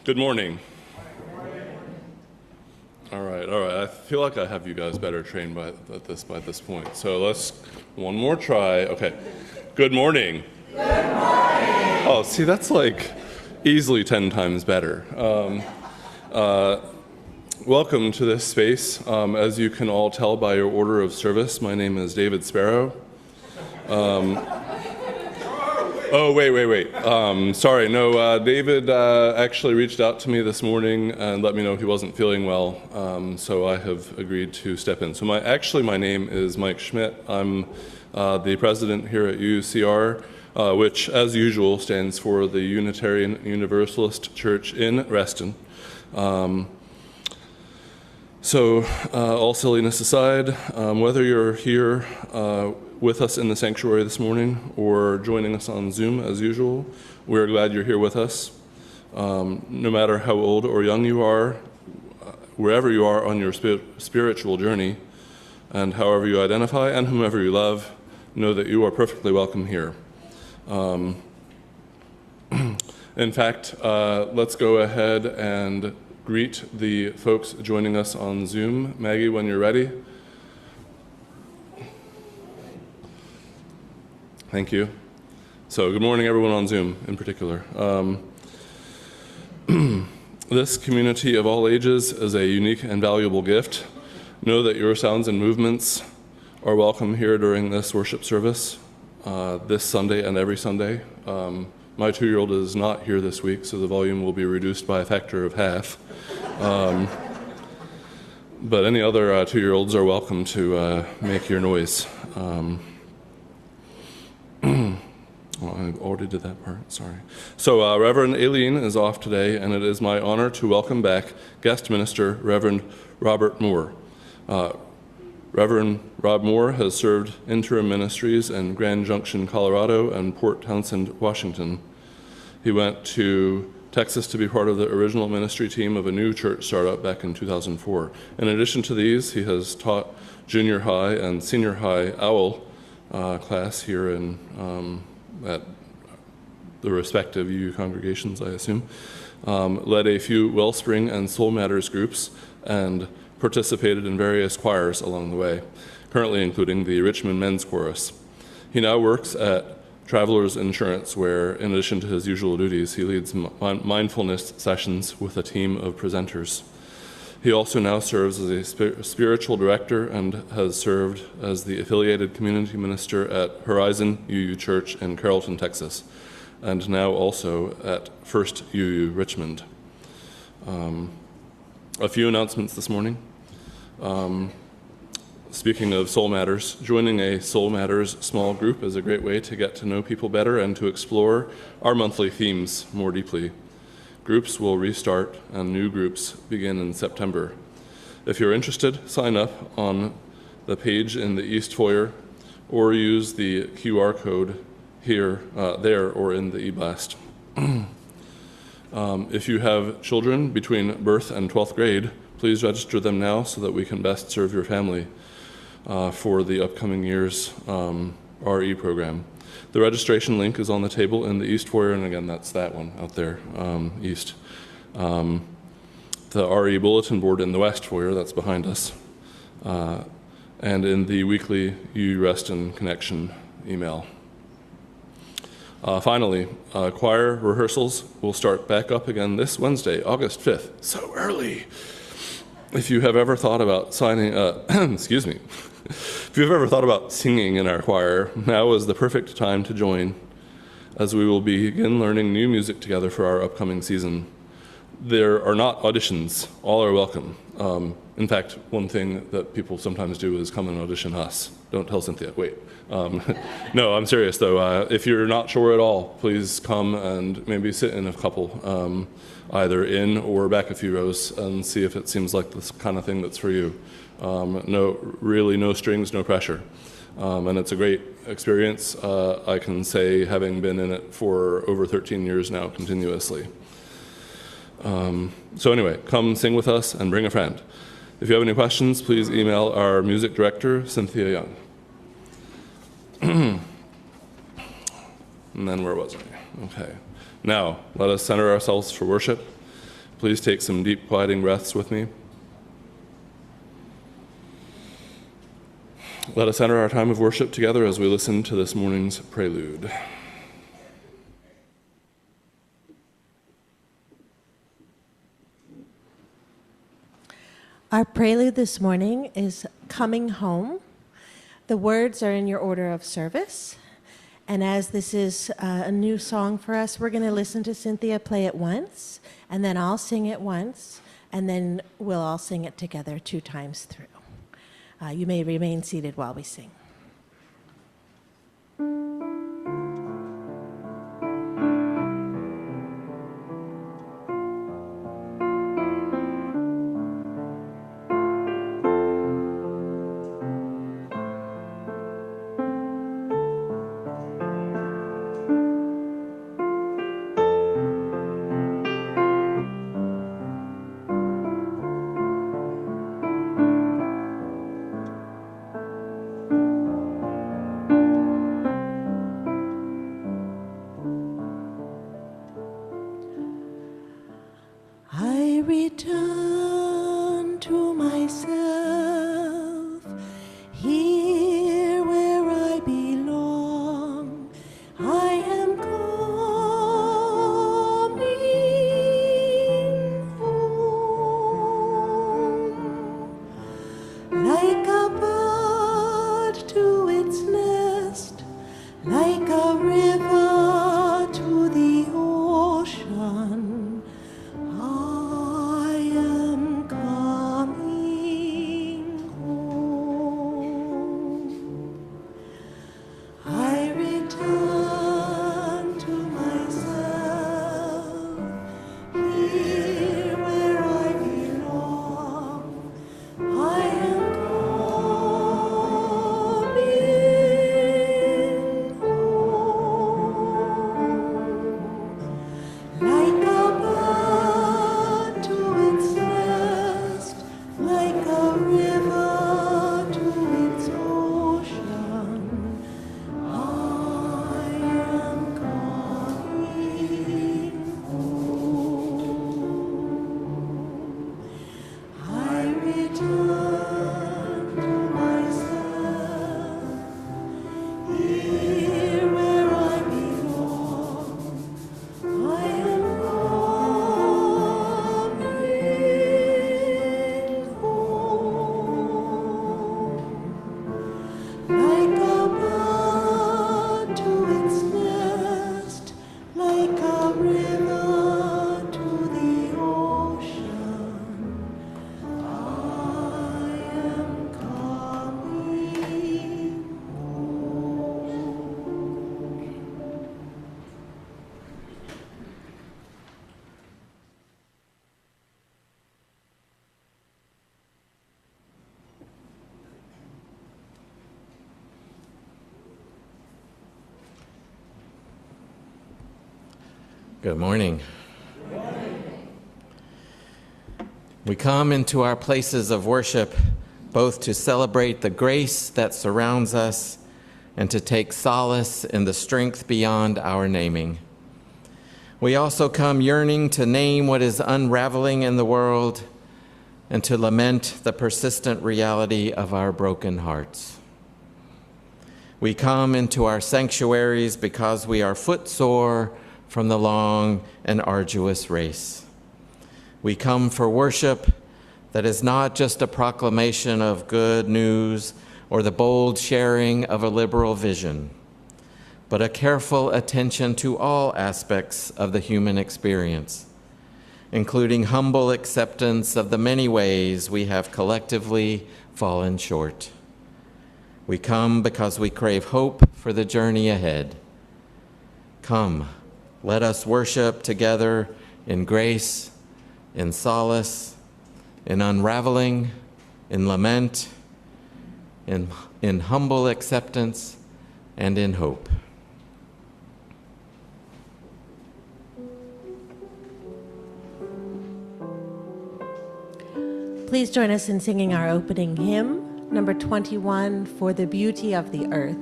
Good morning. All right. I feel like I have you guys better trained by this point. So let's one more try. Okay. Good morning. Good morning. Oh, see, that's like easily 10 times better. Welcome to this space. As you can all tell by your order of service, my name is David Sparrow. Wait. Sorry, no, David actually reached out to me this morning and let me know he wasn't feeling well, so I have agreed to step in. So my name is Mike Schmitt. I'm the president here at UCR, which, as usual, stands for the Unitarian Universalist Church in Reston. So, all silliness aside, whether you're here with us in the sanctuary this morning or joining us on Zoom as usual, we're glad you're here with us. No matter how old or young you are, wherever you are on your spiritual journey, and however you identify and whomever you love, know that you are perfectly welcome here. In fact, let's go ahead and greet the folks joining us on Zoom. Maggie, when you're ready. Thank you. So, good morning, everyone on Zoom in particular. This community of all ages is a unique and valuable gift. Know that your sounds and movements are welcome here during this worship service, this Sunday and every Sunday. My 2-year-old is not here this week, so the volume will be reduced by a factor of half. But any other 2-year-olds are welcome to make your noise. I already did that part, sorry. So Reverend Aileen is off today, and it is my honor to welcome back guest minister, Reverend Robert Moore. Reverend Rob Moore has served interim ministries in Grand Junction, Colorado, and Port Townsend, Washington. He went to Texas to be part of the original ministry team of a new church startup back in 2004. In addition to these, he has taught junior high and senior high OWL class here at the respective UU congregations, I assume, led a few Wellspring and Soul Matters groups, and participated in various choirs along the way, currently including the Richmond Men's Chorus. He now works at Travelers Insurance, where, in addition to his usual duties, he leads mindfulness sessions with a team of presenters. He also now serves as a spiritual director and has served as the affiliated community minister at Horizon UU Church in Carrollton, Texas, and now also at First UU Richmond. A few announcements this morning. Speaking of Soul Matters, joining a Soul Matters small group is a great way to get to know people better and to explore our monthly themes more deeply. Groups will restart and new groups begin in September. If you're interested, sign up on the page in the East Foyer or use the QR code here, there, or in the e-blast. If you have children between birth and 12th grade, please register them now so that we can best serve your family for the upcoming year's RE program. The registration link is on the table in the East Foyer, and again, that's that one out there, east. The RE bulletin board in the West Foyer, that's behind us, and in the weekly UU Reston Connection email. Finally, choir rehearsals will start back up again this Wednesday, August 5th. So early! If you have ever thought about if you've ever thought about singing in our choir, now is the perfect time to join, as we will begin learning new music together for our upcoming season. There are not auditions, all are welcome. In fact, one thing that people sometimes do is come and audition us. Don't tell Cynthia, wait. No, I'm serious though. If you're not sure at all, please come and maybe sit in a couple, either in or back a few rows, and see if it seems like this kind of thing that's for you. No strings, no pressure. And it's a great experience. I can say, having been in it for over 13 years now continuously. So anyway, come sing with us and bring a friend. If you have any questions, please email our music director, Cynthia Young. And then where was I? Okay. Now, let us center ourselves for worship. Please take some deep, quieting breaths with me. Let us enter our time of worship together as we listen to this morning's prelude. Our prelude this morning is Coming Home. The words are in your order of service. And as this is a new song for us, we're going to listen to Cynthia play it once, and then I'll sing it once, and then we'll all sing it together 2 times through. You may remain seated while we sing. Return to myself, here where I belong. I am coming home, like a bird to its nest, like a river to the ocean. Good morning. We come into our places of worship both to celebrate the grace that surrounds us and to take solace in the strength beyond our naming. We also come yearning to name what is unraveling in the world and to lament the persistent reality of our broken hearts. We come into our sanctuaries because we are footsore from the long and arduous race. We come for worship that is not just a proclamation of good news or the bold sharing of a liberal vision, but a careful attention to all aspects of the human experience, including humble acceptance of the many ways we have collectively fallen short. We come because we crave hope for the journey ahead. Come, let us worship together in grace, in solace, in unraveling, in lament, in humble acceptance, and in hope. Please join us in singing our opening hymn, number 21, For the Beauty of the Earth.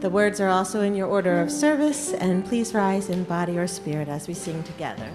The words are also in your order of service, and please rise in body or spirit as we sing together.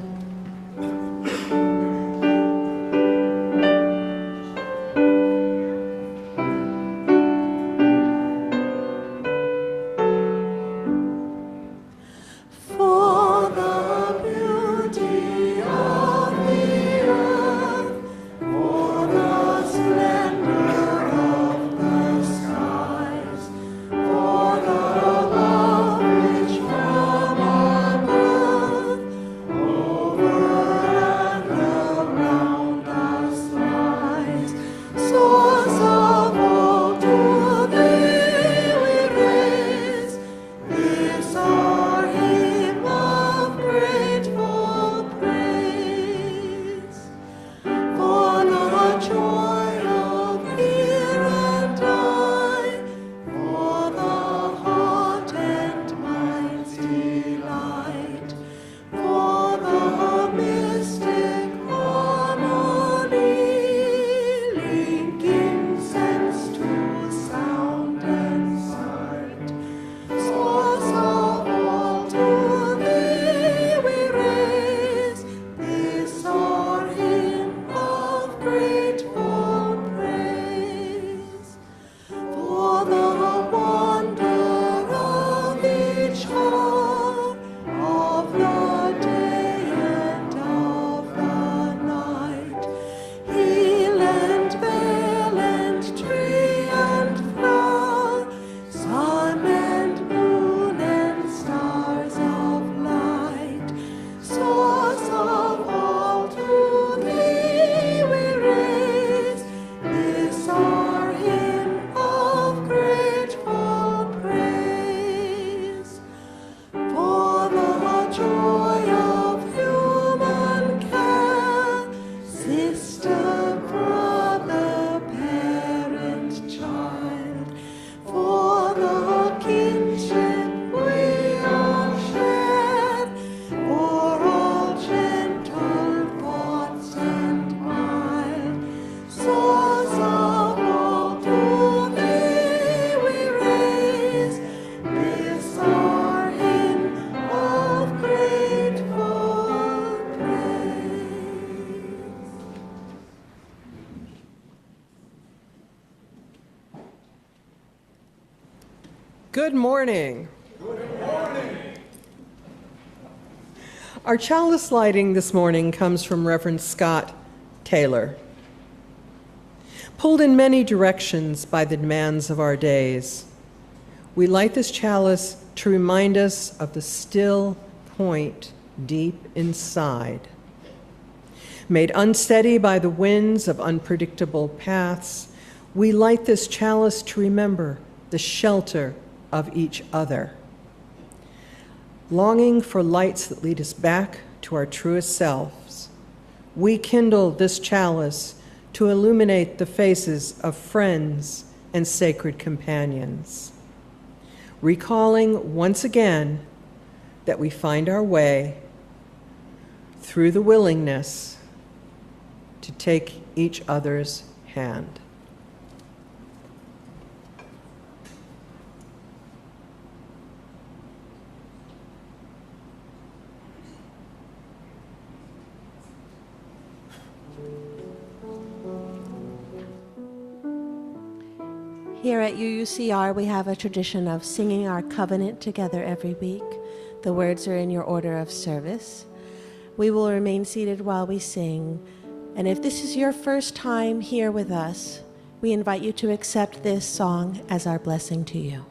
Good morning. Good morning. Our chalice lighting this morning comes from Reverend Scott Taylor. Pulled in many directions by the demands of our days, we light this chalice to remind us of the still point deep inside. Made unsteady by the winds of unpredictable paths, we light this chalice to remember the shelter of each other. Longing for lights that lead us back to our truest selves, we kindle this chalice to illuminate the faces of friends and sacred companions, recalling once again that we find our way through the willingness to take each other's hand. Here at UUCR, we have a tradition of singing our covenant together every week. The words are in your order of service. We will remain seated while we sing. And if this is your first time here with us, we invite you to accept this song as our blessing to you.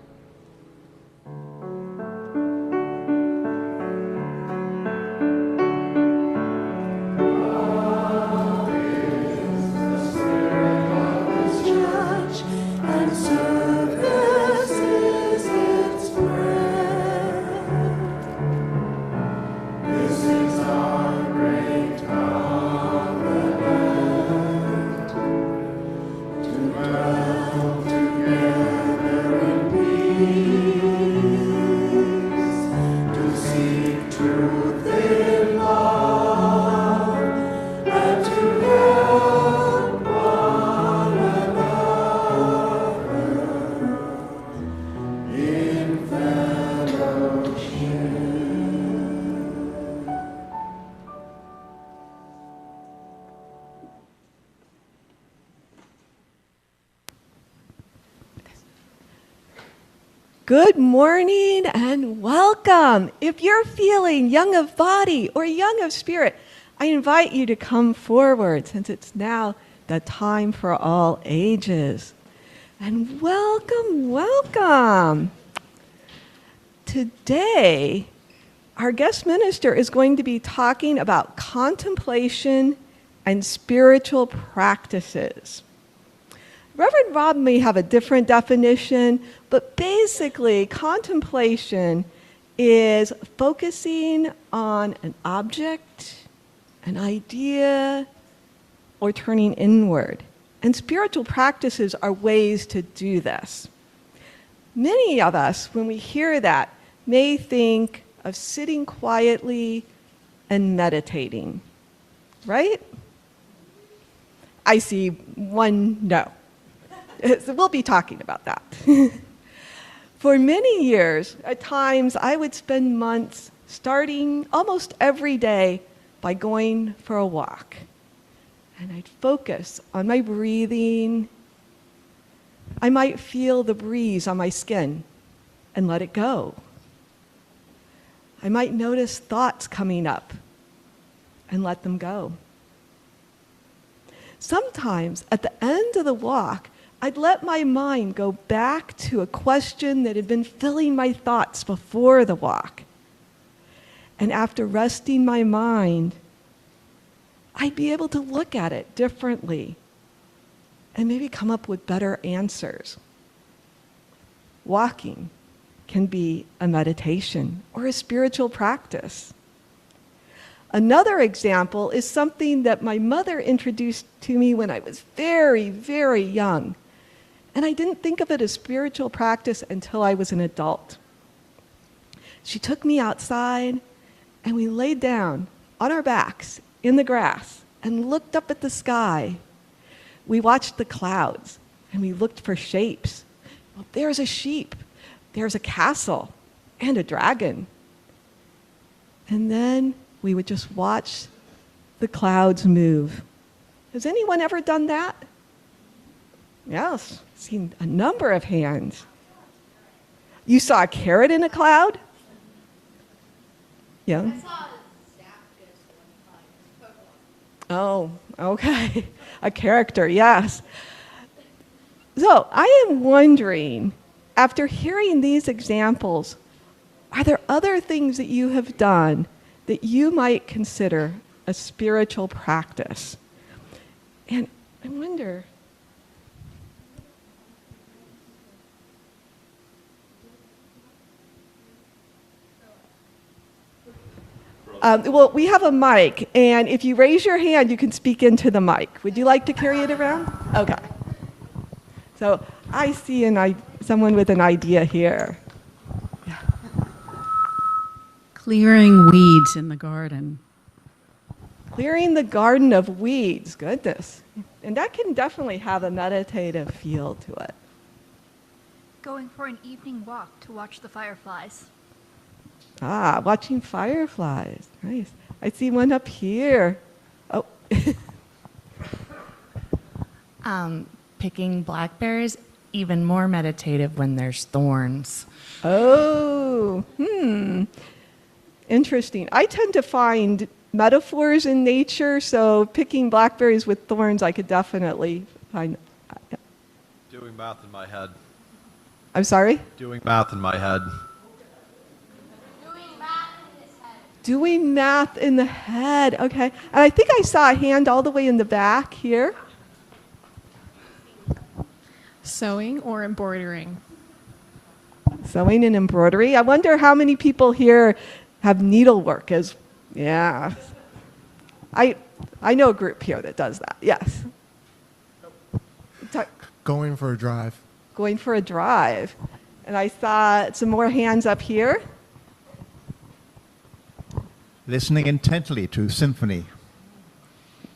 Good morning and welcome. If you're feeling young of body or young of spirit, I invite you to come forward since it's now the time for all ages. And welcome, welcome. Today, our guest minister is going to be talking about contemplation and spiritual practices. Reverend Rob may have a different definition, but basically, contemplation is focusing on an object, an idea, or turning inward. And spiritual practices are ways to do this. Many of us, when we hear that, may think of sitting quietly and meditating, right? I see one no. So we'll be talking about that. For many years, at times, I would spend months starting almost every day by going for a walk. And I'd focus on my breathing. I might feel the breeze on my skin and let it go. I might notice thoughts coming up and let them go. Sometimes, at the end of the walk, I'd let my mind go back to a question that had been filling my thoughts before the walk. And after resting my mind, I'd be able to look at it differently and maybe come up with better answers. Walking can be a meditation or a spiritual practice. Another example is something that my mother introduced to me when I was very, very young. And I didn't think of it as spiritual practice until I was an adult. She took me outside and we laid down on our backs in the grass and looked up at the sky. We watched the clouds and we looked for shapes. Well, there's a sheep, there's a castle, and a dragon. And then we would just watch the clouds move. Has anyone ever done that? Yes, seen a number of hands. You saw a carrot in a cloud? Yeah. I saw a staff ghost one Oh, okay. A character, yes. So I am wondering, after hearing these examples, are there other things that you have done that you might consider a spiritual practice? And I wonder, well, we have a mic, and if you raise your hand, you can speak into the mic. Would you like to carry it around? Okay. So I see someone with an idea here. Clearing weeds in the garden. Clearing the garden of weeds, goodness. And that can definitely have a meditative feel to it. Going for an evening walk to watch the fireflies. Ah, watching fireflies. Nice. I see one up here. Oh. Picking blackberries, even more meditative when there's thorns. Oh, interesting. I tend to find metaphors in nature, so picking blackberries with thorns, I could definitely find. Doing math in my head. I'm sorry? Doing math in my head. Doing math in the head, okay. And I think I saw a hand all the way in the back here. Sewing or embroidering. Sewing and embroidery. I wonder how many people here have needlework as, yeah. I know a group here that does that, yes. Going for a drive. Going for a drive. And I saw some more hands up here. Listening intently to symphony.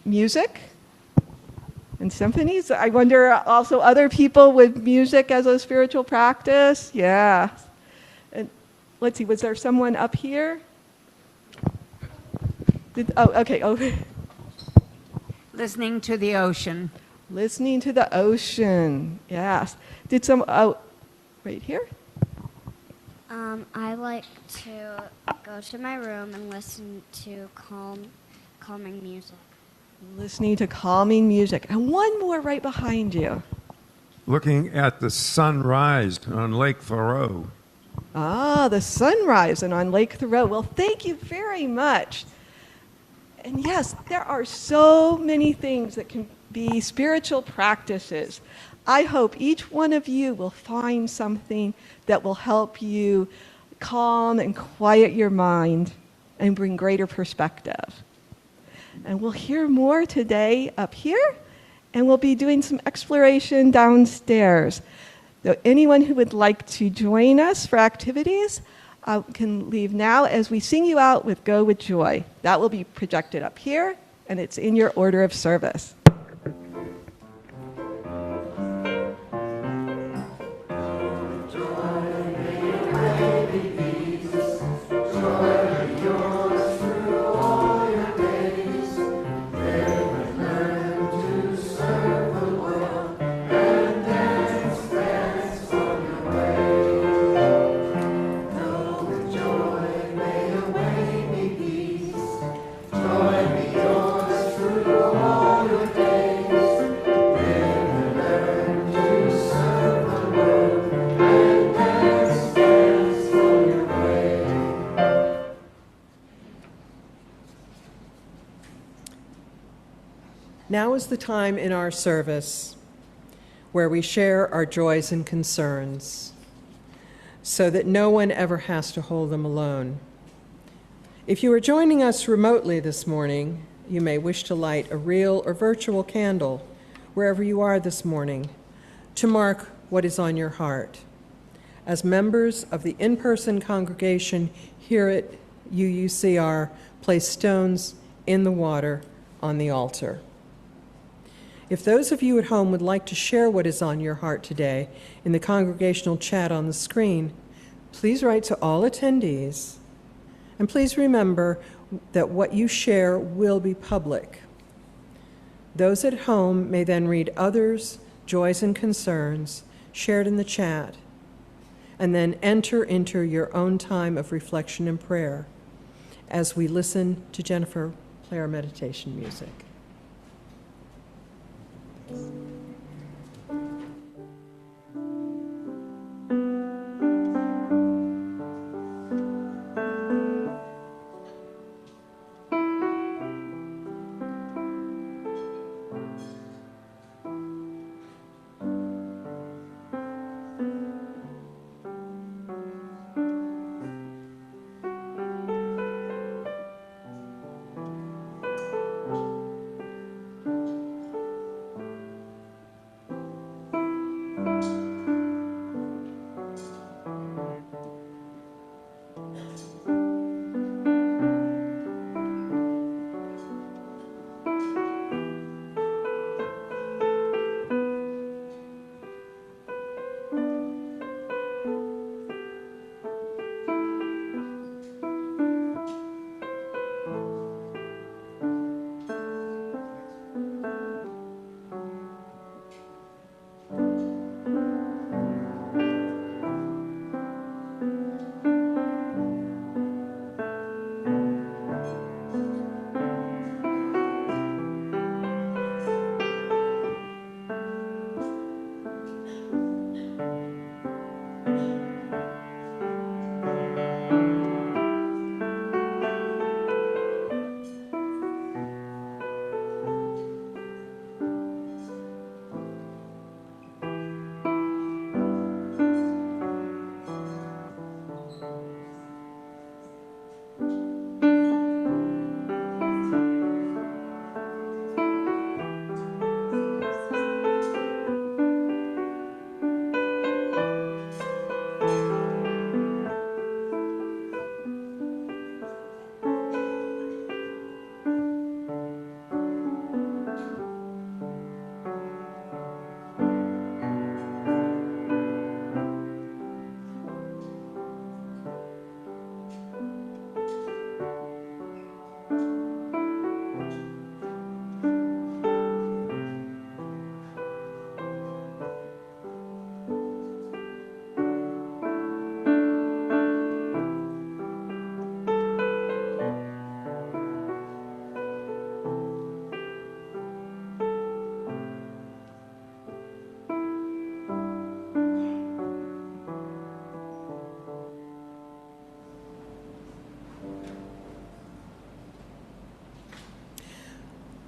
Music and symphonies. I wonder also other people with music as a spiritual practice. Yeah. And let's see, was there someone up here? Okay. Listening to the ocean. Listening to the ocean. Yes. Right here? I like to go to my room and listen to calming music. Listening to calming music. And one more right behind you. Looking at the sunrise on Lake Thoreau. Ah, the sunrise and on Lake Thoreau. Well, thank you very much. And yes, there are so many things that can be spiritual practices. I hope each one of you will find something that will help you calm and quiet your mind and bring greater perspective. And we'll hear more today up here, and we'll be doing some exploration downstairs. So anyone who would like to join us for activities can leave now as we sing you out with Go With Joy. That will be projected up here, and it's in your order of service. Now is the time in our service where we share our joys and concerns so that no one ever has to hold them alone. If you are joining us remotely this morning, you may wish to light a real or virtual candle wherever you are this morning to mark what is on your heart. As members of the in-person congregation here at UUCR, place stones in the water on the altar. If those of you at home would like to share what is on your heart today in the congregational chat on the screen, please write to all attendees. And please remember that what you share will be public. Those at home may then read others' joys and concerns shared in the chat. and then enter into your own time of reflection and prayer as we listen to Jennifer play our meditation music.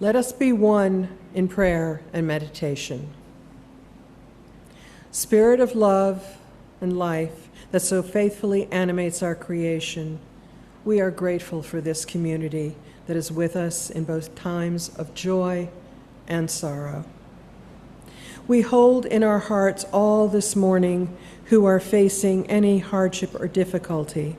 Let us be one in prayer and meditation. Spirit of love and life that so faithfully animates our creation, we are grateful for this community that is with us in both times of joy and sorrow. We hold in our hearts all this morning who are facing any hardship or difficulty,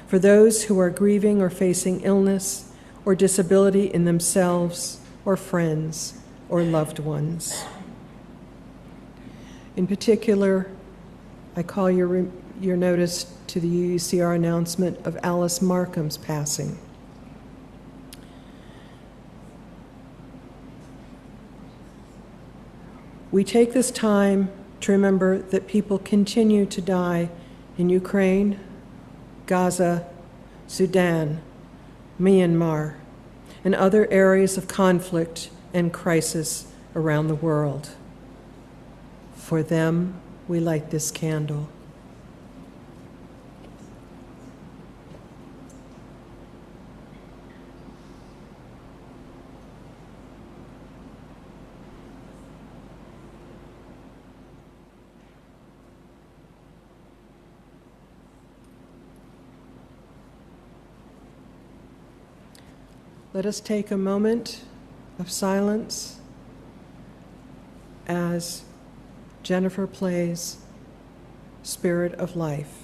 for those who are grieving or facing illness or disability in themselves or friends or loved ones. In particular, I call your notice to the UUCR announcement of Alice Markham's passing. We take this time to remember that people continue to die in Ukraine, Gaza, Sudan, Myanmar, and other areas of conflict and crisis around the world. For them, we light this candle. Let us take a moment of silence as Jennifer plays Spirit of Life.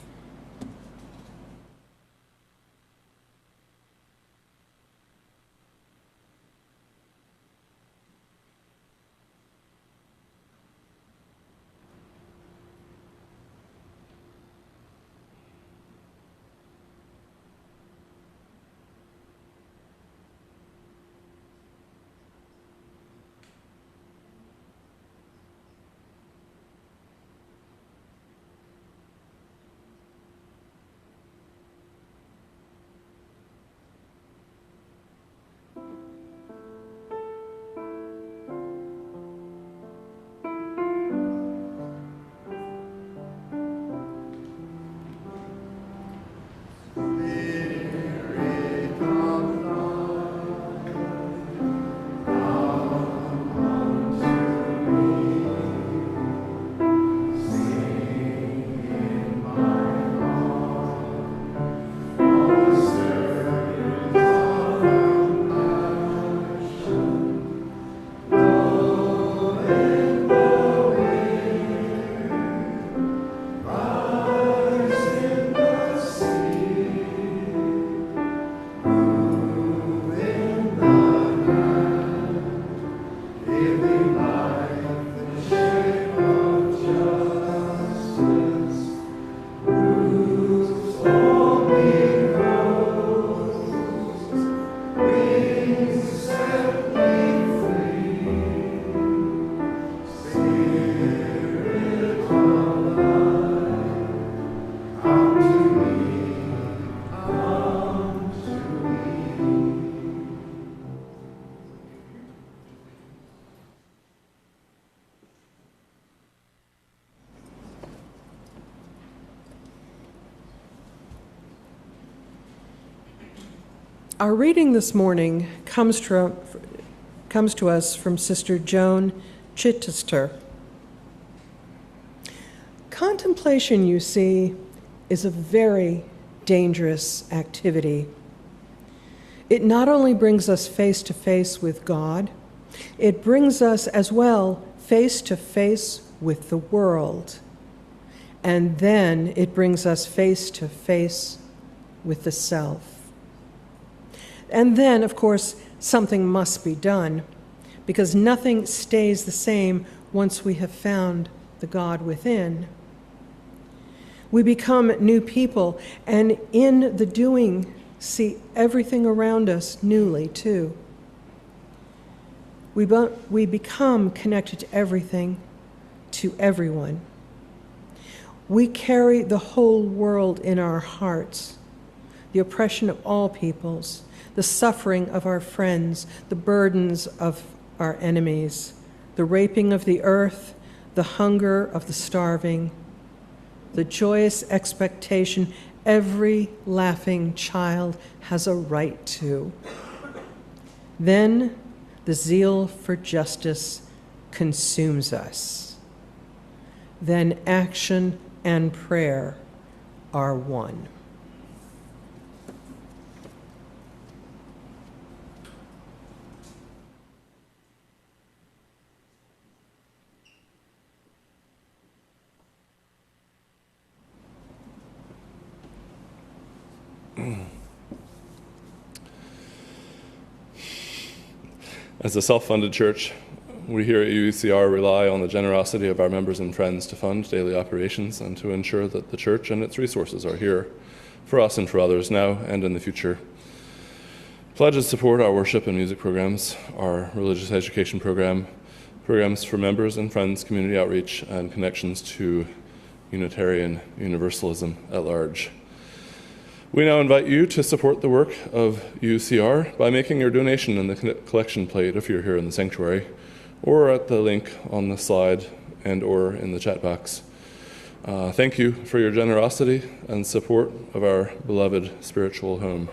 Our reading this morning comes to us from Sister Joan Chittister. Contemplation, you see, is a very dangerous activity. It not only brings us face to face with God, it brings us as well face to face with the world. And then it brings us face to face with the self. And then, of course, something must be done, because nothing stays the same once we have found the God within. We become new people, and in the doing, see everything around us newly, too. We become connected to everything, to everyone. We carry the whole world in our hearts, the oppression of all peoples, the suffering of our friends, the burdens of our enemies, the raping of the earth, the hunger of the starving, the joyous expectation every laughing child has a right to. Then the zeal for justice consumes us. Then action and prayer are one. As a self-funded church, we here at UCR rely on the generosity of our members and friends to fund daily operations and to ensure that the church and its resources are here for us and for others now and in the future. Pledges support our worship and music programs, our religious education programs for members and friends, community outreach, and connections to Unitarian Universalism at large. We now invite you to support the work of UCR by making your donation in the collection plate if you're here in the sanctuary, or at the link on the slide and or in the chat box. Thank you for your generosity and support of our beloved spiritual home.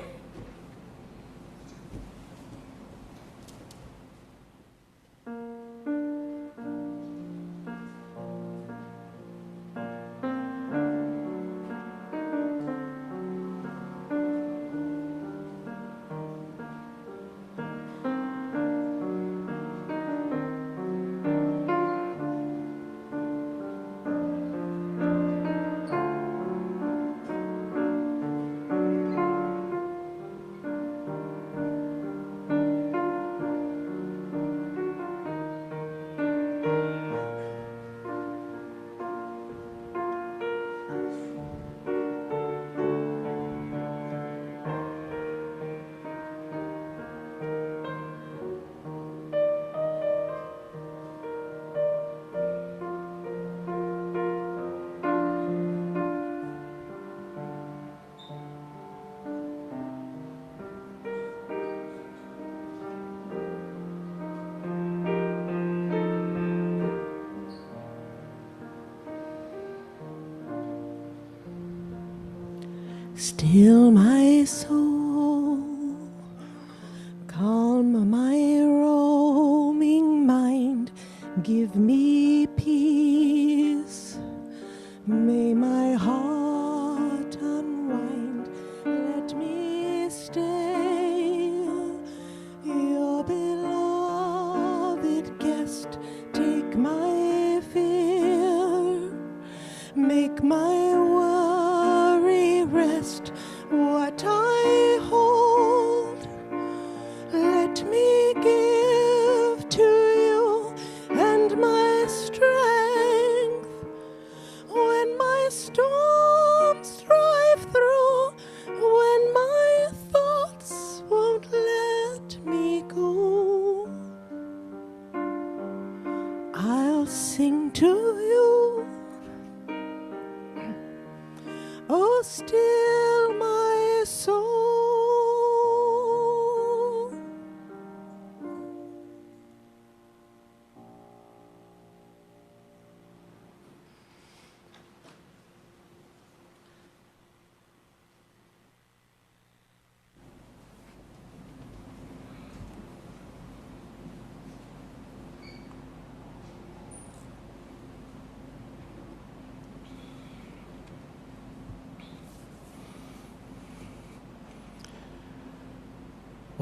Still my soul, calm my roaming mind, give me peace. May my heart unwind, let me stay, your beloved guest. Take my fear, make my worry rest. What I hold, let me give to you, and my strength when my storms strive through, when my thoughts won't let me go. I'll sing to you, oh, still my soul.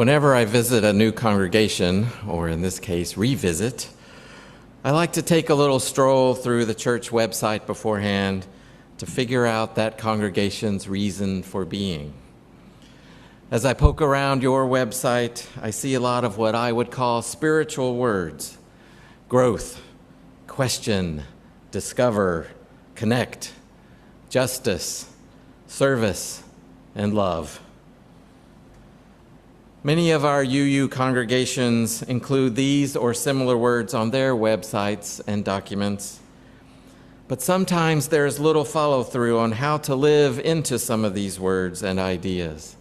Whenever I visit a new congregation, or in this case, revisit, I like to take a little stroll through the church website beforehand to figure out that congregation's reason for being. As I poke around your website, I see a lot of what I would call spiritual words: growth, question, discover, connect, justice, service, and love. Many of our UU congregations include these or similar words on their websites and documents, but sometimes there's little follow-through on how to live into some of these words and ideas.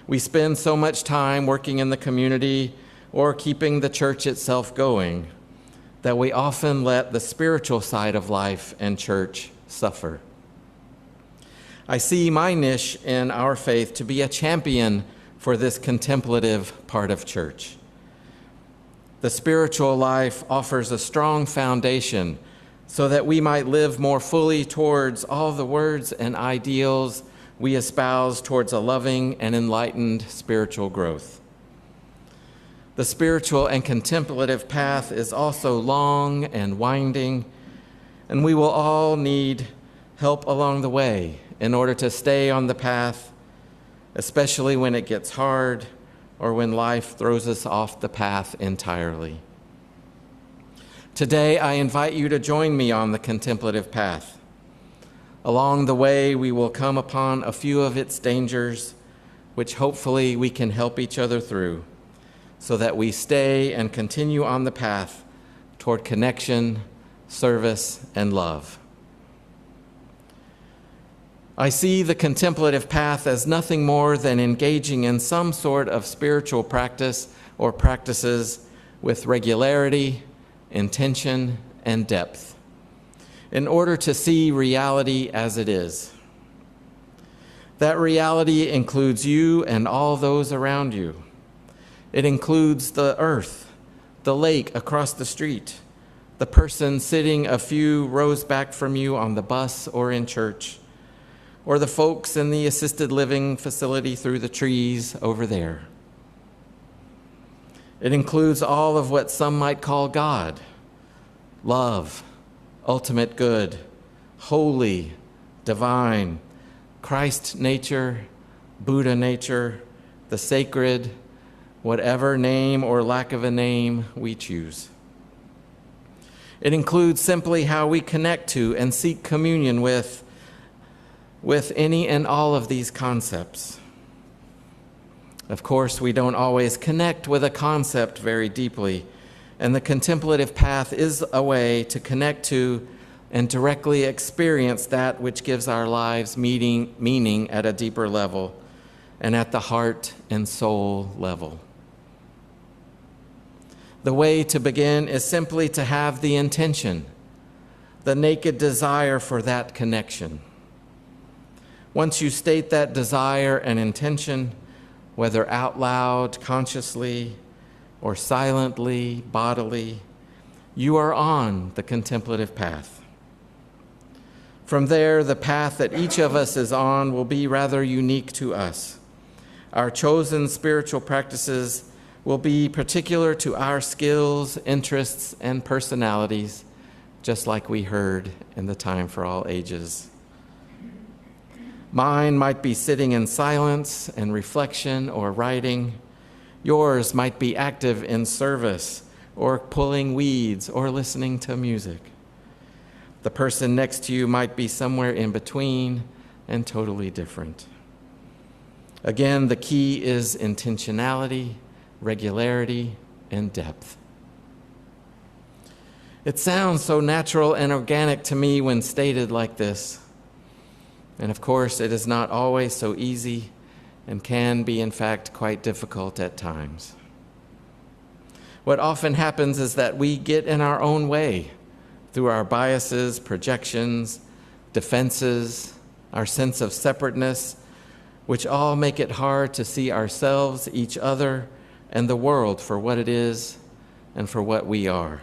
We spend so much time working in the community or keeping the church itself going that we often let the spiritual side of life and church suffer. I see my niche in our faith to be a champion for this contemplative part of church. The spiritual life offers a strong foundation so that we might live more fully towards all the words and ideals we espouse towards a loving and enlightened spiritual growth. The spiritual and contemplative path is also long and winding, and we will all need help along the way in order to stay on the path, especially when it gets hard or when life throws us off the path entirely. Today, I invite you to join me on the contemplative path. Along the way, we will come upon a few of its dangers, which hopefully we can help each other through, so that we stay and continue on the path toward connection, service, and love. I see the contemplative path as nothing more than engaging in some sort of spiritual practice or practices with regularity, intention, and depth, in order to see reality as it is. That reality includes you and all those around you. It includes the earth, the lake across the street, the person sitting a few rows back from you on the bus or in church, or the folks in the assisted living facility through the trees over there. It includes all of what some might call God: love, ultimate good, holy, divine, Christ nature, Buddha nature, the sacred, whatever name or lack of a name we choose. It includes simply how we connect to and seek communion with any and all of these concepts. Of course, we don't always connect with a concept very deeply, and the contemplative path is a way to connect to and directly experience that which gives our lives meaning at a deeper level and at the heart and soul level. The way to begin is simply to have the intention, the naked desire for that connection. Once you state that desire and intention, whether out loud, consciously, or silently, bodily, you are on the contemplative path. From there, the path that each of us is on will be rather unique to us. Our chosen spiritual practices will be particular to our skills, interests, and personalities, just like we heard in the Time for All Ages. Mine might be sitting in silence and reflection or writing. Yours might be active in service or pulling weeds or listening to music. The person next to you might be somewhere in between and totally different. Again, the key is intentionality, regularity, and depth. It sounds so natural and organic to me when stated like this. And of course, it is not always so easy and can be, in fact, quite difficult at times. What often happens is that we get in our own way through our biases, projections, defenses, our sense of separateness, which all make it hard to see ourselves, each other, and the world for what it is and for what we are.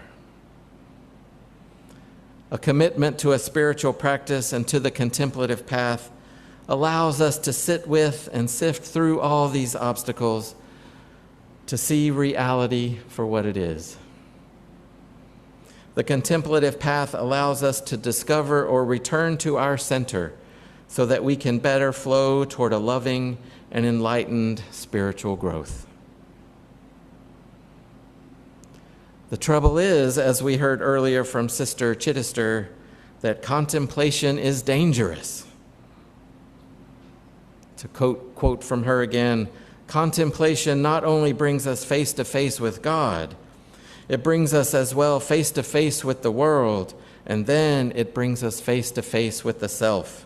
A commitment to a spiritual practice and to the contemplative path allows us to sit with and sift through all these obstacles to see reality for what it is. The contemplative path allows us to discover or return to our center so that we can better flow toward a loving and enlightened spiritual growth. The trouble is, as we heard earlier from Sister Chittister, that contemplation is dangerous. To quote from her again, contemplation not only brings us face to face with God, it brings us as well face to face with the world, and then it brings us face to face with the self.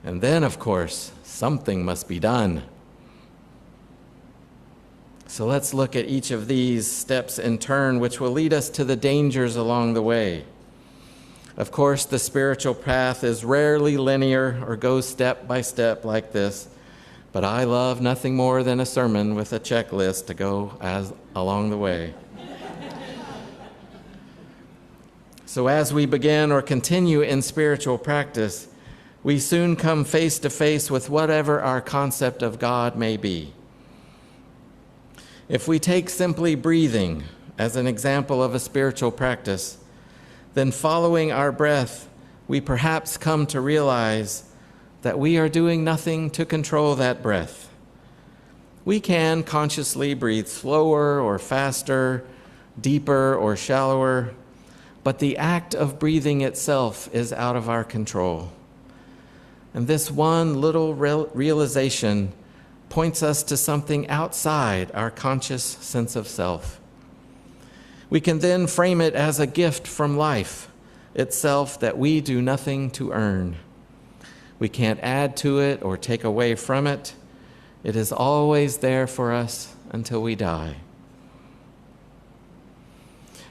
And then, of course, something must be done. So let's look at each of these steps in turn, which will lead us to the dangers along the way. Of course, the spiritual path is rarely linear or goes step by step like this, but I love nothing more than a sermon with a checklist to go along the way. So as we begin or continue in spiritual practice, we soon come face to face with whatever our concept of God may be. If we take simply breathing as an example of a spiritual practice, then following our breath, we perhaps come to realize that we are doing nothing to control that breath. We can consciously breathe slower or faster, deeper or shallower, but the act of breathing itself is out of our control. And this one little realization points us to something outside our conscious sense of self. We can then frame it as a gift from life itself that we do nothing to earn. We can't add to it or take away from it. It is always there for us until we die.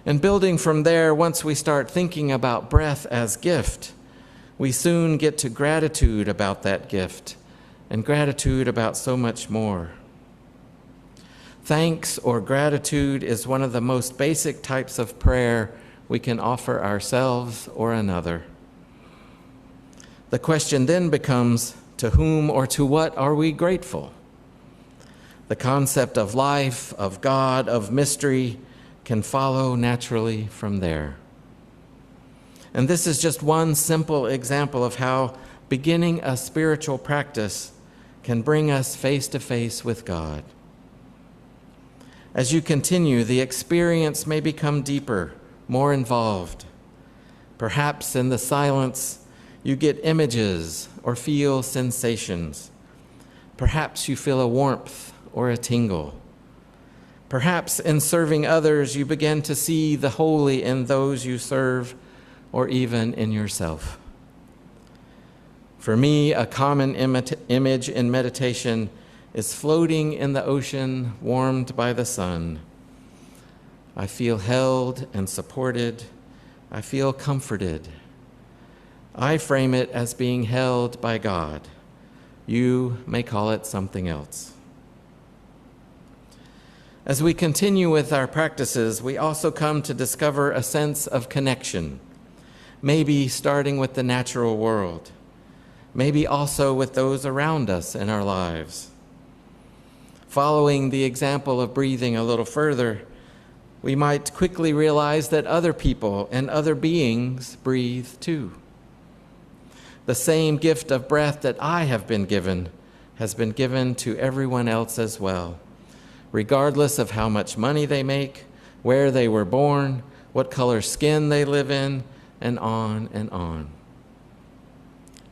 And building from there, once we start thinking about breath as gift, we soon get to gratitude about that gift and gratitude about so much more. Thanks or gratitude is one of the most basic types of prayer we can offer ourselves or another. The question then becomes, to whom or to what are we grateful? The concept of life, of God, of mystery can follow naturally from there. And this is just one simple example of how beginning a spiritual practice can bring us face to face with God. As you continue, the experience may become deeper, more involved. Perhaps in the silence, you get images or feel sensations. Perhaps you feel a warmth or a tingle. Perhaps in serving others, you begin to see the holy in those you serve, or even in yourself. For me, a common image in meditation is floating in the ocean, warmed by the sun. I feel held and supported. I feel comforted. I frame it as being held by God. You may call it something else. As we continue with our practices, we also come to discover a sense of connection, maybe starting with the natural world, maybe also with those around us in our lives. Following the example of breathing a little further, we might quickly realize that other people and other beings breathe too. The same gift of breath that I have been given has been given to everyone else as well, regardless of how much money they make, where they were born, what color skin they live in, and on and on.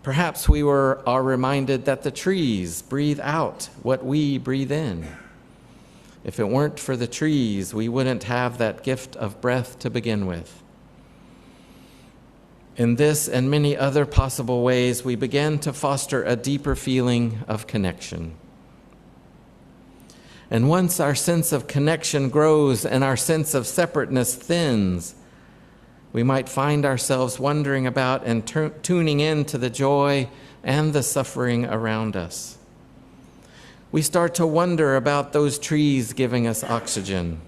Perhaps we are reminded that the trees breathe out what we breathe in. If it weren't for the trees, we wouldn't have that gift of breath to begin with. In this and many other possible ways, we begin to foster a deeper feeling of connection. And once our sense of connection grows and our sense of separateness thins, we might find ourselves wondering about and tuning in to the joy and the suffering around us. We start to wonder about those trees giving us oxygen.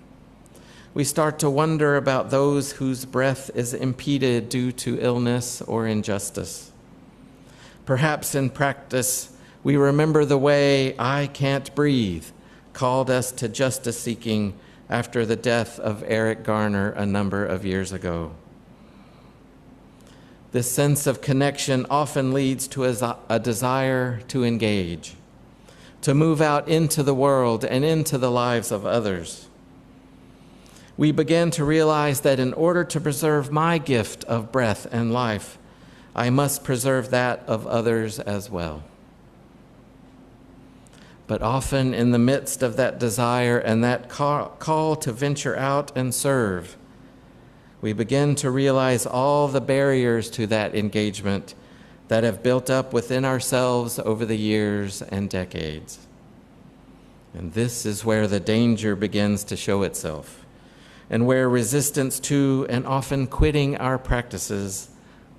We start to wonder about those whose breath is impeded due to illness or injustice. Perhaps in practice, we remember the way I can't breathe called us to justice seeking after the death of Eric Garner a number of years ago. This sense of connection often leads to a desire to engage, to move out into the world and into the lives of others. We begin to realize that in order to preserve my gift of breath and life, I must preserve that of others as well. But often in the midst of that desire and that call to venture out and serve, we begin to realize all the barriers to that engagement that have built up within ourselves over the years and decades. And this is where the danger begins to show itself, and where resistance to and often quitting our practices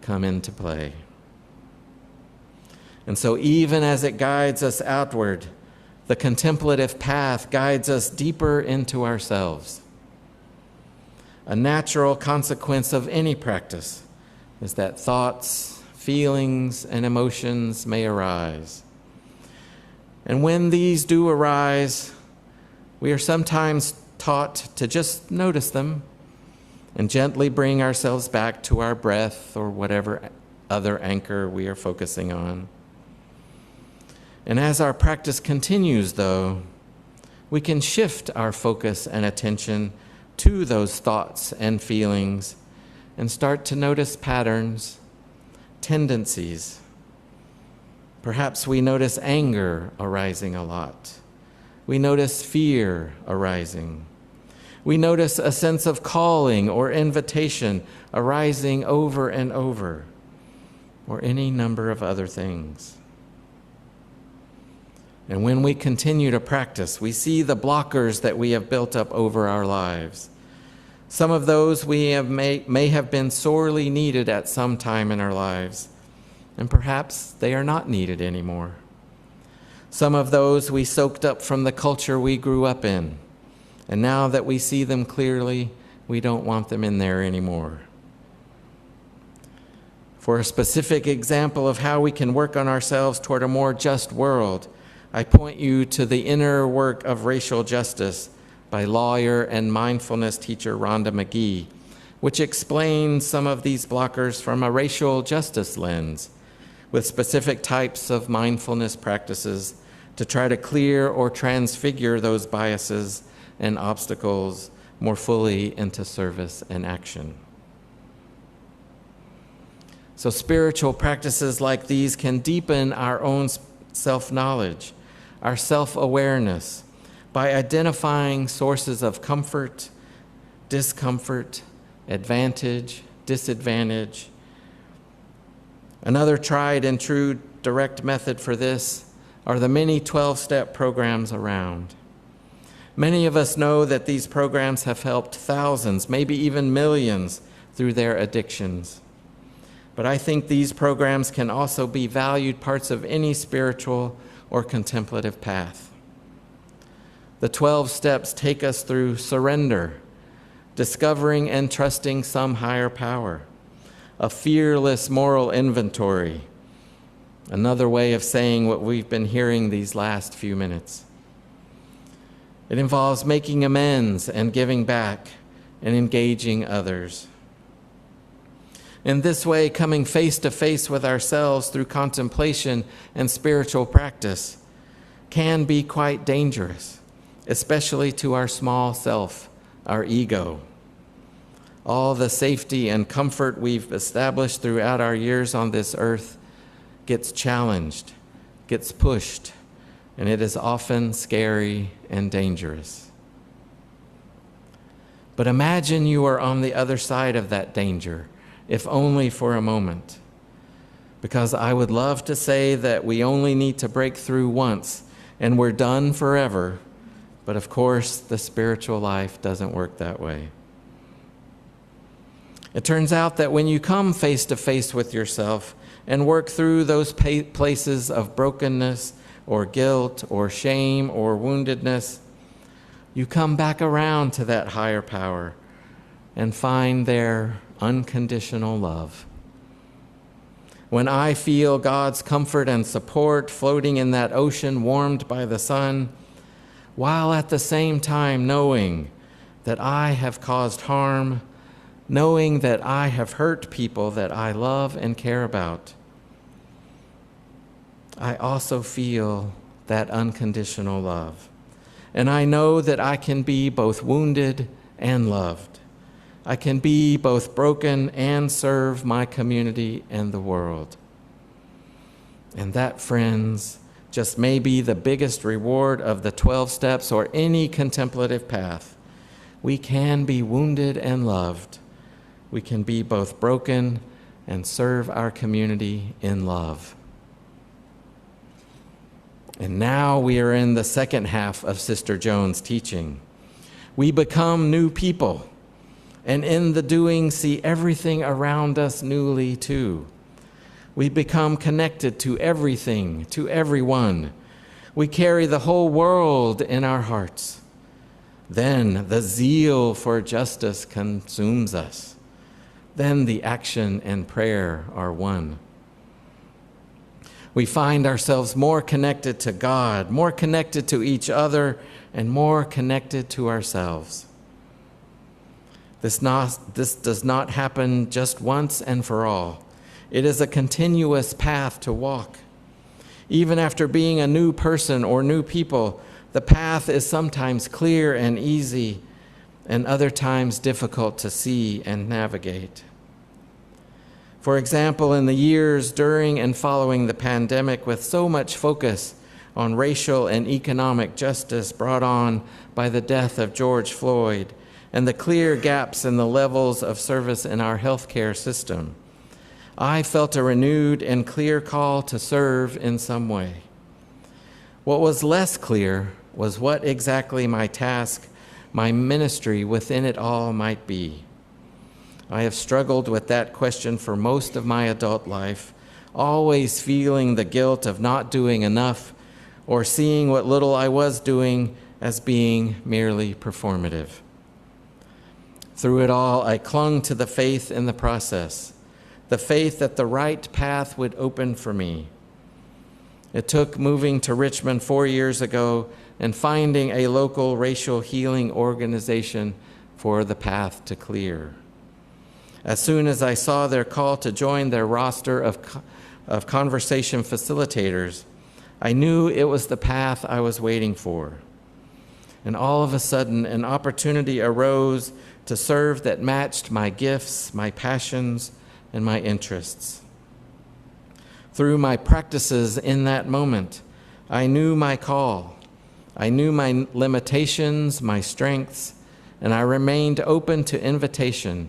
come into play. And so even as it guides us outward, the contemplative path guides us deeper into ourselves. A natural consequence of any practice is that thoughts, feelings, and emotions may arise. And when these do arise, we are sometimes taught to just notice them and gently bring ourselves back to our breath or whatever other anchor we are focusing on. And as our practice continues, though, we can shift our focus and attention to those thoughts and feelings and start to notice patterns, tendencies. Perhaps we notice anger arising a lot. We notice fear arising. We notice a sense of calling or invitation arising over and over, or any number of other things. And when we continue to practice, we see the blockers that we have built up over our lives. Some of those may have been sorely needed at some time in our lives, and perhaps they are not needed anymore. Some of those we soaked up from the culture we grew up in, and now that we see them clearly, we don't want them in there anymore. For a specific example of how we can work on ourselves toward a more just world, I point you to the inner work of racial justice by lawyer and mindfulness teacher Rhonda McGee, which explains some of these blockers from a racial justice lens, with specific types of mindfulness practices to try to clear or transfigure those biases and obstacles more fully into service and action. So spiritual practices like these can deepen our own self-knowledge, our self-awareness, by identifying sources of comfort, discomfort, advantage, disadvantage. Another tried and true direct method for this are the many 12-step programs around. Many of us know that these programs have helped thousands, maybe even millions, through their addictions. But I think these programs can also be valued parts of any spiritual or contemplative path. The 12 steps take us through surrender, discovering and trusting some higher power, a fearless moral inventory, another way of saying what we've been hearing these last few minutes. It involves making amends and giving back and engaging others. In this way, coming face to face with ourselves through contemplation and spiritual practice can be quite dangerous, especially to our small self, our ego. All the safety and comfort we've established throughout our years on this earth gets challenged, gets pushed, and it is often scary and dangerous. But imagine you are on the other side of that danger, if only for a moment. Because I would love to say that we only need to break through once and we're done forever, but of course the spiritual life doesn't work that way. It turns out that when you come face to face with yourself and work through those places of brokenness or guilt or shame or woundedness, you come back around to that higher power and find there unconditional love. When I feel God's comfort and support floating in that ocean warmed by the sun, while at the same time knowing that I have caused harm, knowing that I have hurt people that I love and care about. I also feel that unconditional love. And I know that I can be both wounded and loved. I can be both broken and serve my community and the world. And that, friends, just may be the biggest reward of the 12 steps or any contemplative path. We can be wounded and loved. We can be both broken and serve our community in love. And now we are in the second half of Sister Joan's teaching. We become new people, and in the doing see everything around us newly too. We become connected to everything, to everyone. We carry the whole world in our hearts. Then the zeal for justice consumes us. Then the action and prayer are one. We find ourselves more connected to God, more connected to each other, and more connected to ourselves. This does not happen just once and for all. It is a continuous path to walk. Even after being a new person or new people, the path is sometimes clear and easy, and other times difficult to see and navigate. For example, in the years during and following the pandemic, with so much focus on racial and economic justice brought on by the death of George Floyd and the clear gaps in the levels of service in our healthcare system, I felt a renewed and clear call to serve in some way. What was less clear was what exactly my task, my ministry within it all might be. I have struggled with that question for most of my adult life, always feeling the guilt of not doing enough or seeing what little I was doing as being merely performative. Through it all, I clung to the faith in the process, the faith that the right path would open for me. It took moving to Richmond 4 years ago and finding a local racial healing organization for the path to clear. As soon as I saw their call to join their roster of conversation facilitators, I knew it was the path I was waiting for. And all of a sudden, an opportunity arose to serve that matched my gifts, my passions, and my interests. Through my practices in that moment, I knew my call. I knew my limitations, my strengths, and I remained open to invitation.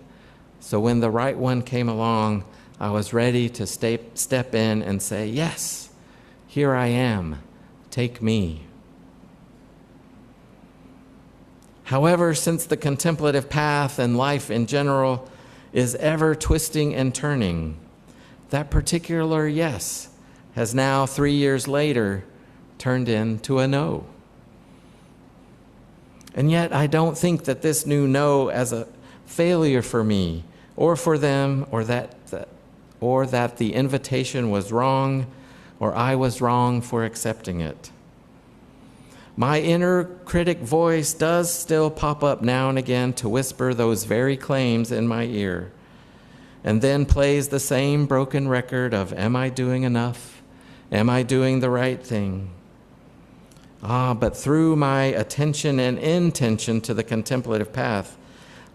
So when the right one came along, I was ready to step in and say, yes, here I am, take me. However, since the contemplative path and life in general is ever twisting and turning, that particular yes has now 3 years later turned into a no. And yet I don't think that this new no as a failure for me or for them, or that the invitation was wrong or I was wrong for accepting it. My inner critic voice does still pop up now and again to whisper those very claims in my ear, and then plays the same broken record of, am I doing enough? Am I doing the right thing? But through my attention and intention to the contemplative path,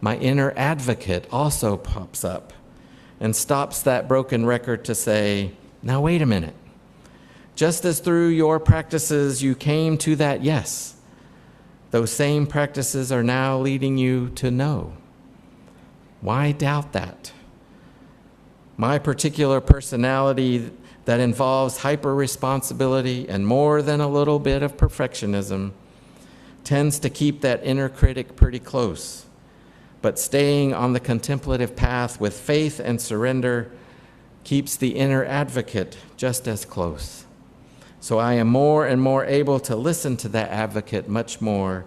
my inner advocate also pops up and stops that broken record to say, now wait a minute. Just as through your practices you came to that yes, those same practices are now leading you to no. Why doubt that? My particular personality that involves hyper-responsibility and more than a little bit of perfectionism tends to keep that inner critic pretty close. But staying on the contemplative path with faith and surrender keeps the inner advocate just as close. So I am more and more able to listen to that advocate much more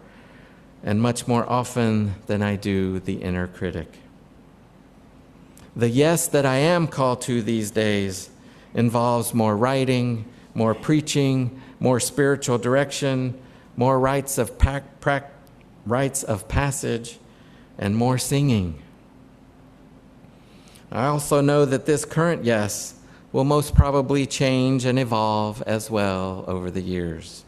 and much more often than I do the inner critic. The yes that I am called to these days involves more writing, more preaching, more spiritual direction, more rites of passage, and more singing. I also know that this current yes will most probably change and evolve as well over the years.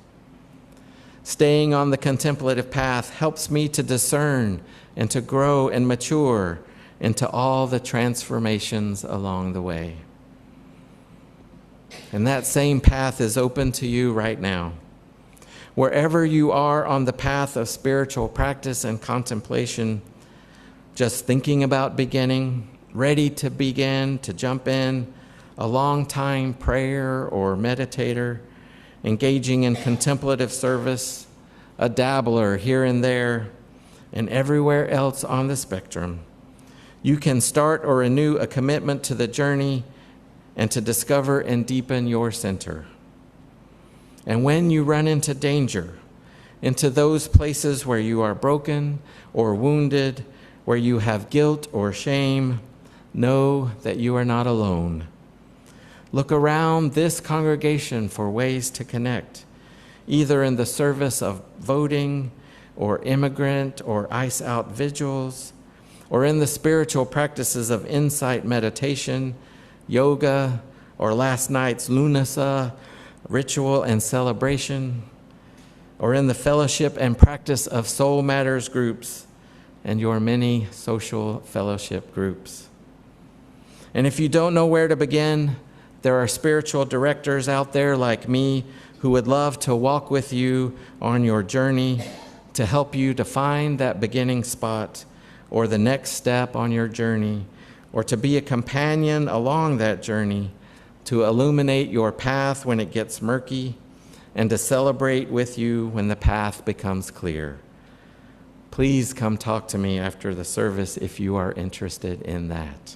Staying on the contemplative path helps me to discern and to grow and mature into all the transformations along the way. And that same path is open to you right now. Wherever you are on the path of spiritual practice and contemplation, just thinking about beginning, ready to begin, to jump in, a long-time prayer or meditator, engaging in contemplative service, a dabbler here and there, and everywhere else on the spectrum, you can start or renew a commitment to the journey and to discover and deepen your center. And when you run into danger, into those places where you are broken or wounded, where you have guilt or shame, know that you are not alone. Look around this congregation for ways to connect, either in the service of voting or immigrant or ice out vigils, or in the spiritual practices of insight meditation, yoga, or last night's Lunasa, ritual and celebration, or in the fellowship and practice of Soul Matters groups and your many social fellowship groups. And if you don't know where to begin, there are spiritual directors out there like me who would love to walk with you on your journey to help you to find that beginning spot or the next step on your journey, or to be a companion along that journey, to illuminate your path when it gets murky, and to celebrate with you when the path becomes clear. Please come talk to me after the service if you are interested in that.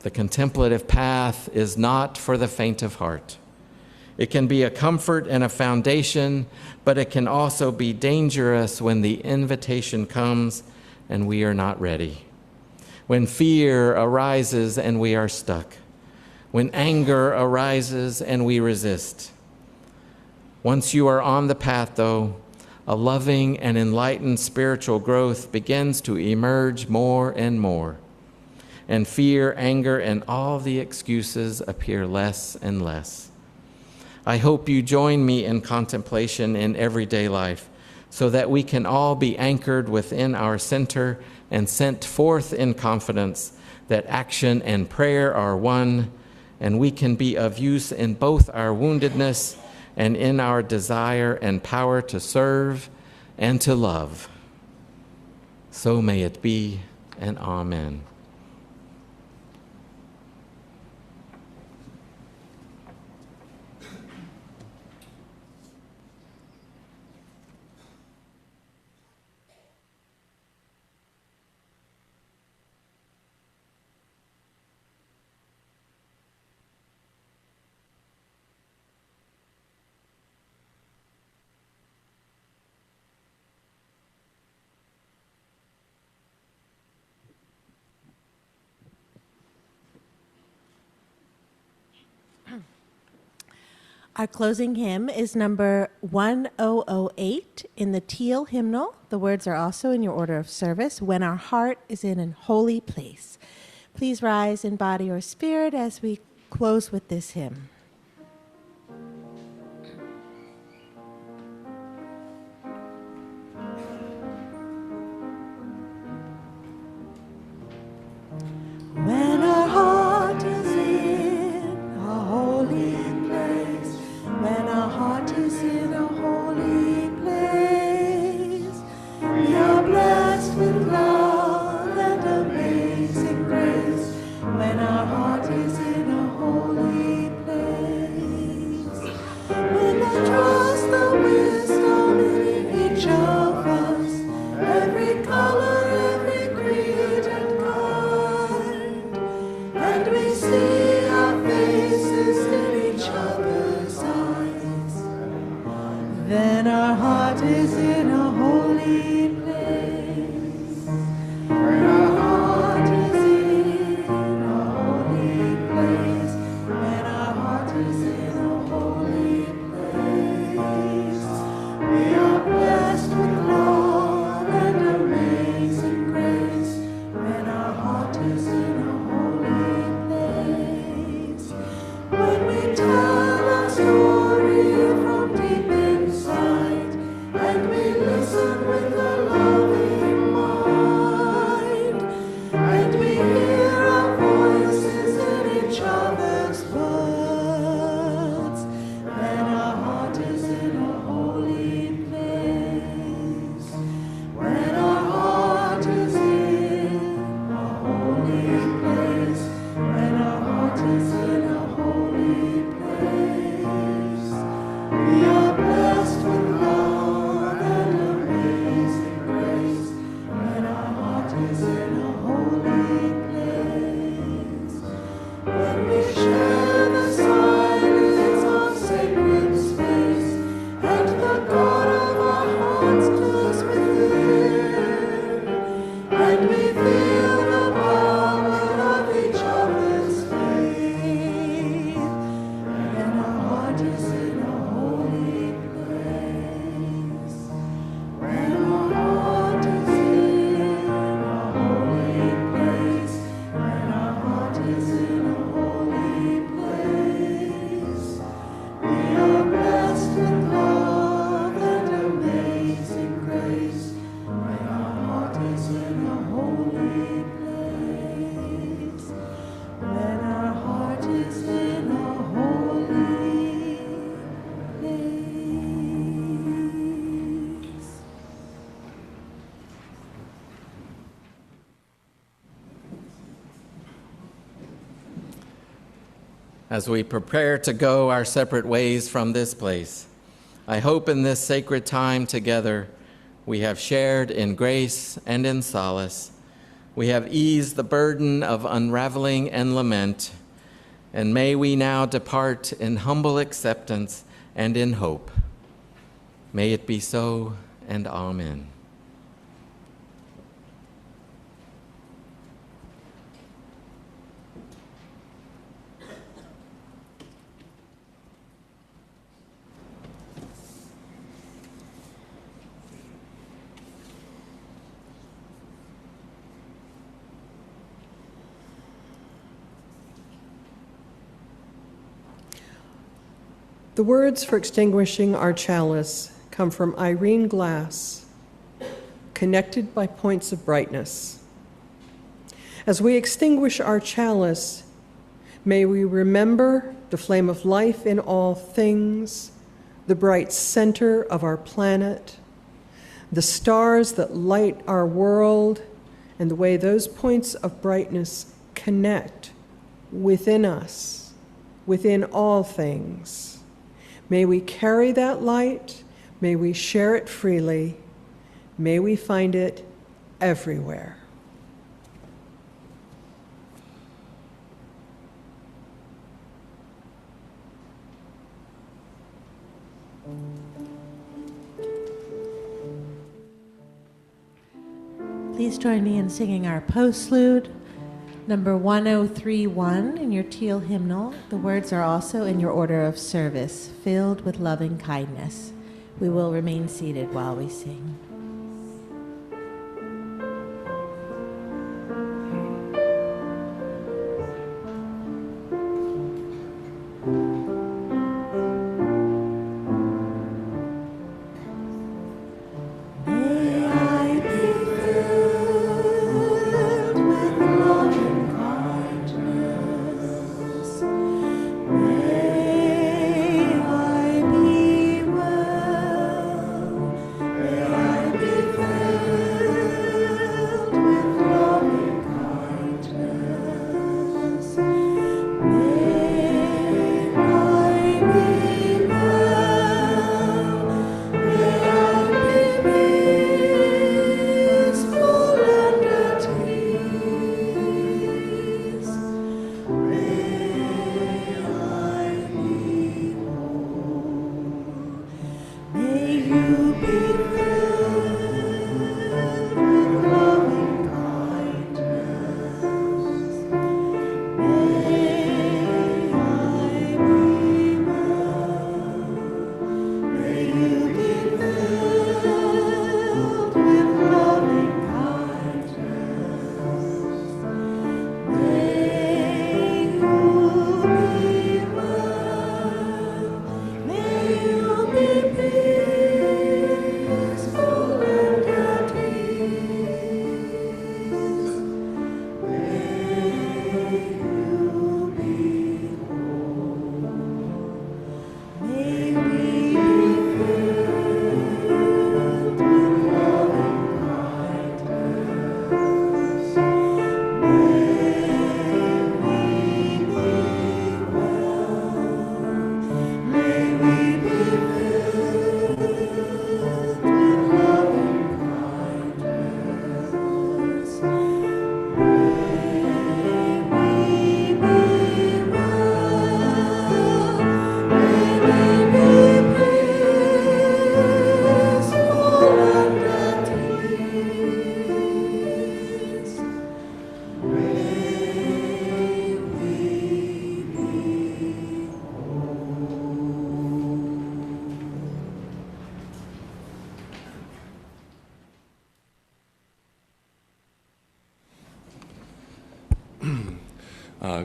The contemplative path is not for the faint of heart. It can be a comfort and a foundation, but it can also be dangerous when the invitation comes and we are not ready. When fear arises and we are stuck. When anger arises and we resist. Once you are on the path, though, a loving and enlightened spiritual growth begins to emerge more and more. And fear, anger, and all the excuses appear less and less. I hope you join me in contemplation in everyday life so that we can all be anchored within our center and sent forth in confidence that action and prayer are one, and we can be of use in both our woundedness and in our desire and power to serve and to love. So may it be, and amen. Our closing hymn is number 1008 in the Teal hymnal. The words are also in your order of service, When Our Heart is in an Holy Place. Please rise in body or spirit as we close with this hymn. When our heart is in a holy place, when our heart is in a holy place, we are blessed with love and amazing grace. When our heart is in a holy place. and we feel the power of each other's faith, and our heart is in a holy place. When our heart is in a holy place, when our heart is in a holy place, we are blessed with love and amazing grace. When our heart is in a holy place, when our heart is in a holy place. As we prepare to go our separate ways from this place, I hope in this sacred time together we have shared in grace and in solace. We have eased the burden of unraveling and lament, and may we now depart in humble acceptance and in hope. May it be so, and amen. The words for extinguishing our chalice come from Irene Glass, connected by points of brightness. As we extinguish our chalice, may we remember the flame of life in all things, the bright center of our planet, the stars that light our world, and the way those points of brightness connect within us, within all things. May we carry that light, may we share it freely, may we find it everywhere. Please join me in singing our postlude, number 1031 in your teal hymnal. The words are also in your order of service, filled with loving kindness. We will remain seated while we sing. May I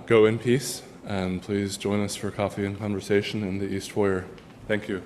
Go in peace, and please join us for coffee and conversation in the East Foyer. Thank you.